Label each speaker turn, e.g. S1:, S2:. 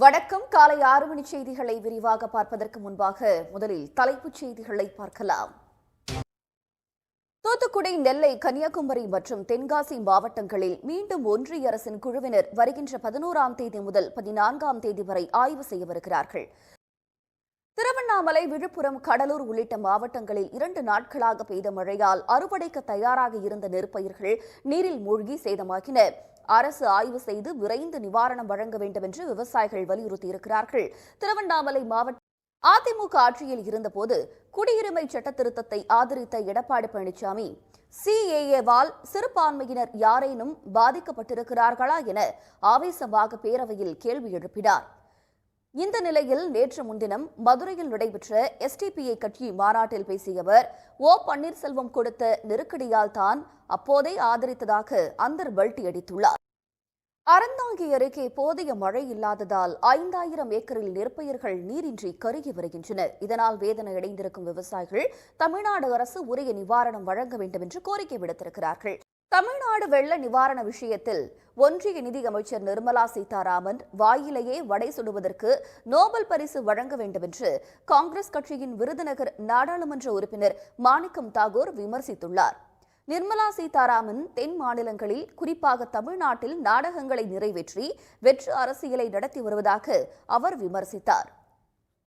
S1: வணக்கம். காலை 6 மணி செய்திகளை விரிவாக பார்ப்பதற்கு முன்பாக முதலில் தலைப்புச் செய்திகளை பார்க்கலாம். தூத்துக்குடி, நெல்லை, கன்னியாகுமரி மற்றும் தென்காசி மாவட்டங்களில் மீண்டும் ஒன்றிய அரசின் குழுவினர் வருகின்ற 11ஆம் தேதி முதல் 14ஆம் தேதி வரை ஆய்வு செய்ய வருகிறார்கள். திருவண்ணாமலை, விழுப்புரம், கடலூர் உள்ளிட்ட மாவட்டங்களில் 2 நாட்களாக பெய்த மழையால் அறுவடைக்கு தயாராக இருந்த நெற்பயிர்கள் நீரில் மூழ்கி சேதமாகின. அரசு ஆய்வு செய்து விரைந்து நிவாரணம் வழங்க வேண்டும் என்று விவசாயிகள் வலியுறுத்தியிருக்கிறார்கள். திருவண்ணாமலை மாவட்ட அதிமுக ஆட்சியில் இருந்தபோது குடியுரிமை சட்ட திருத்தத்தை ஆதரித்த எடப்பாடி பழனிசாமி CAA-வால் சிறுபான்மையினர் யாரேனும் பாதிக்கப்பட்டிருக்கிறார்களா என ஆவேசமாக பேரவையில் கேள்வி எழுப்பினார். இந்த நிலையில் நேற்று முன்தினம் மதுரையில் நடைபெற்ற SDPI கட்சி மாநாட்டில் பேசிய அவர், பன்னீர்செல்வம் கொடுத்த நெருக்கடியால் தான் அப்போதே ஆதரித்ததாக அந்தர் பல்டி அடித்துள்ளார். அறந்தாங்கி அருகே போதிய மழை இல்லாததால் 5000 ஏக்கரில் நெற்பயிர்கள் நீரின்றி கருகி வருகின்றன. இதனால் வேதனை அடைந்திருக்கும் விவசாயிகள் தமிழ்நாடு அரசு உரிய நிவாரணம் வழங்க வேண்டும் என்று கோரிக்கை விடுத்திருக்கிறார்கள். தமிழ்நாடு வெள்ள நிவாரண விஷயத்தில் ஒன்றிய நிதியமைச்சர் நிர்மலா சீதாராமன் வாயிலேயே வடை சுடுவதற்கு நோபல் பரிசு வழங்க வேண்டும் என்று காங்கிரஸ் கட்சியின் விருதுநகர் நாடாளுமன்ற உறுப்பினர் மாணிக்கம் தாகூர் விமர்சித்துள்ளார். நிர்மலா சீதாராமன் தென் மாநிலங்களில், குறிப்பாக தமிழ்நாட்டில் நாடகங்களை நிறைவேற்றி வெற்று அரசியலை நடத்தி வருவதாக அவர் விமர்சித்தார்.